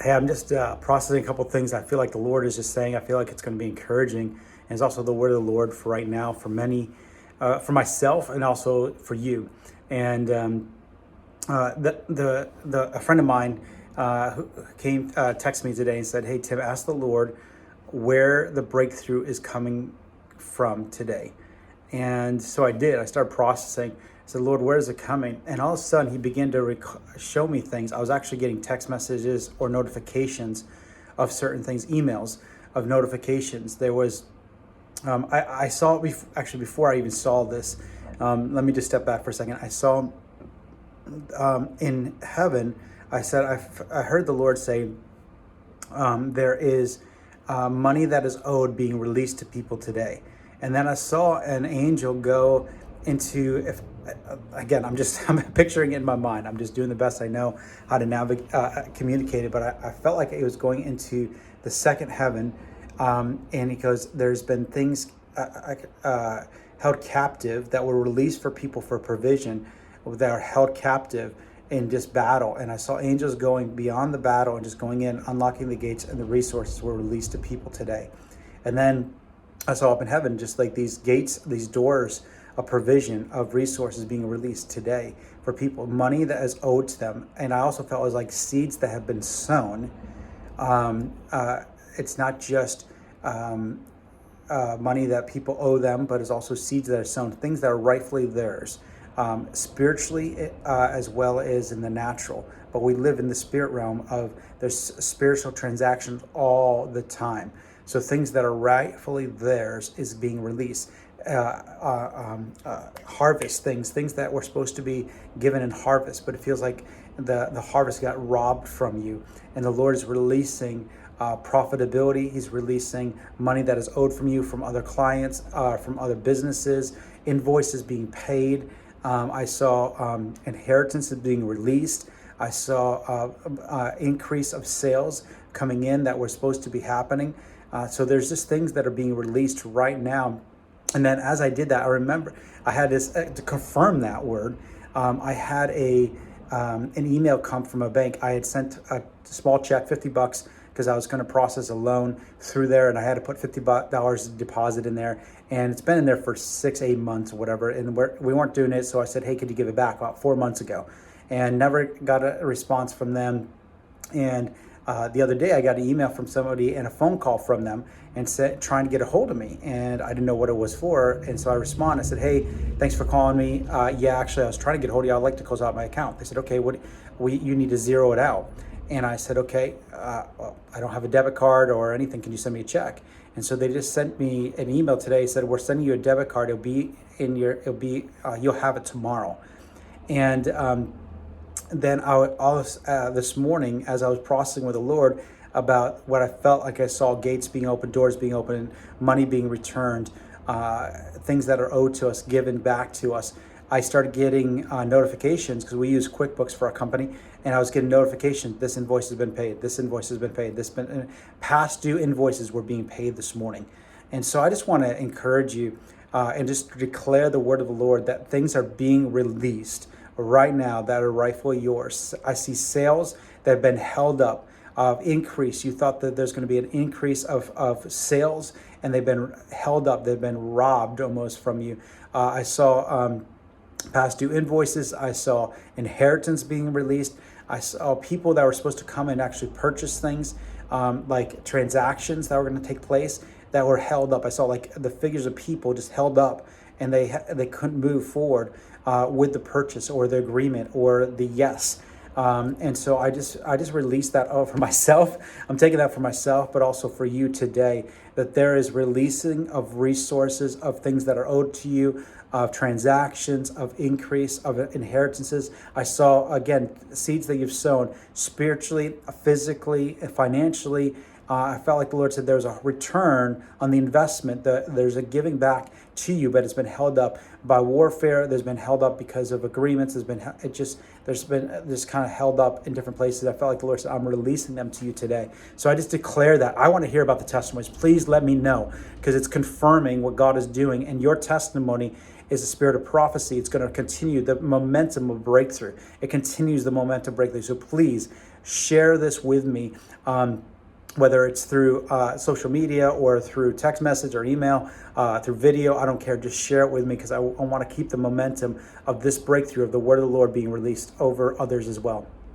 Hey, I'm just processing a couple things. I feel like the Lord is just saying. I feel like it's going to be encouraging, and it's also the word of the Lord for right now, for many, for myself, and also for you. And a friend of mine who came texted me today and said, "Hey Tim, ask the Lord where the breakthrough is coming from today." And so I did. I started processing. I said, "Lord, where is it coming?" And all of a sudden, He began to show me things. I was actually getting text messages or notifications of certain things, emails of notifications. There was, I saw it actually before I even saw this. Let me just step back for a second. I saw in heaven, I heard the Lord say, there is money that is owed being released to people today. And then I saw an angel go into, if again, I'm picturing it in my mind. I'm just doing the best I know how to navigate, communicate it. But I felt like it was going into the second heaven, and because there's been things held captive that were released for people for provision, that are held captive in just battle. And I saw angels going beyond the battle and just going in, unlocking the gates, and the resources were released to people today. And then I saw up in heaven just like these gates, these doors of provision, of resources being released today for people, money that is owed to them. And I also felt it was like seeds that have been sown. It's not just money that people owe them, but it's also seeds that are sown, things that are rightfully theirs, spiritually as well as in the natural. But we live in the spirit realm of there's spiritual transactions all the time. So things that are rightfully theirs is being released. Harvest things that were supposed to be given in harvest, but it feels like the harvest got robbed from you. And the Lord is releasing profitability. He's releasing money that is owed from you, from other clients, from other businesses, invoices being paid. I saw inheritances being released. I saw increase of sales coming in that were supposed to be happening. So there's just things that are being released right now. And then as I did that, I remember I had this, to confirm that word, I had an email come from a bank. I had sent a small check, $50, because I was going to process a loan through there, and I had to put $50 deposit in there. And it's been in there for 6-8 months or whatever, and we weren't doing it. So I said, "Hey, could you give it back?" About 4 months ago, and never got a response from them. And the other day I got an email from somebody and a phone call from them and trying to get a hold of me, and I didn't know what it was for. And so I responded. I said, "Hey, thanks for calling me. Yeah, actually I was trying to get a hold of you. I'd like to close out my account." They said, "Okay, you need to zero it out." And I said, "Okay, well, I don't have a debit card or anything. Can you send me a check?" And so they just sent me an email today, said, "We're sending you a debit card. You'll have it tomorrow." And then this morning, as I was processing with the Lord about what I felt like I saw, gates being open, doors being open, money being returned, things that are owed to us, given back to us, I started getting notifications, because we use QuickBooks for our company, and I was getting notifications, this invoice has been paid, this invoice has been paid, past due invoices were being paid this morning. And so I just want to encourage you and just declare the word of the Lord that things are being released right now that are rightfully yours. I see sales that have been held up, of increase. You thought that there's going to be an increase of sales, and they've been held up. They've been robbed almost from you. I saw past due invoices. I saw inheritance being released. I saw people that were supposed to come and actually purchase things, like transactions that were going to take place, that were held up. I saw like the figures of people just held up, and they couldn't move forward with the purchase or the agreement or the yes. And so I just released that for myself. I'm taking that for myself, but also for you today, that there is releasing of resources, of things that are owed to you, of transactions, of increase, of inheritances. I saw, again, seeds that you've sown spiritually, physically, and financially. I felt like the Lord said there's a return on the investment, that there's a giving back to you, but it's been held up by warfare. There's been held up because of agreements. There's been this kind of held up in different places. I felt like the Lord said, I'm releasing them to you today. So I just declare that. I want to hear about the testimonies. Please let me know, because it's confirming what God is doing, and your testimony is the spirit of prophecy. It's going to continue the momentum of breakthrough. It continues the momentum of breakthrough. So please share this with me. Whether it's through social media or through text message or email, through video, I don't care. Just share it with me, because I want to keep the momentum of this breakthrough of the word of the Lord being released over others as well.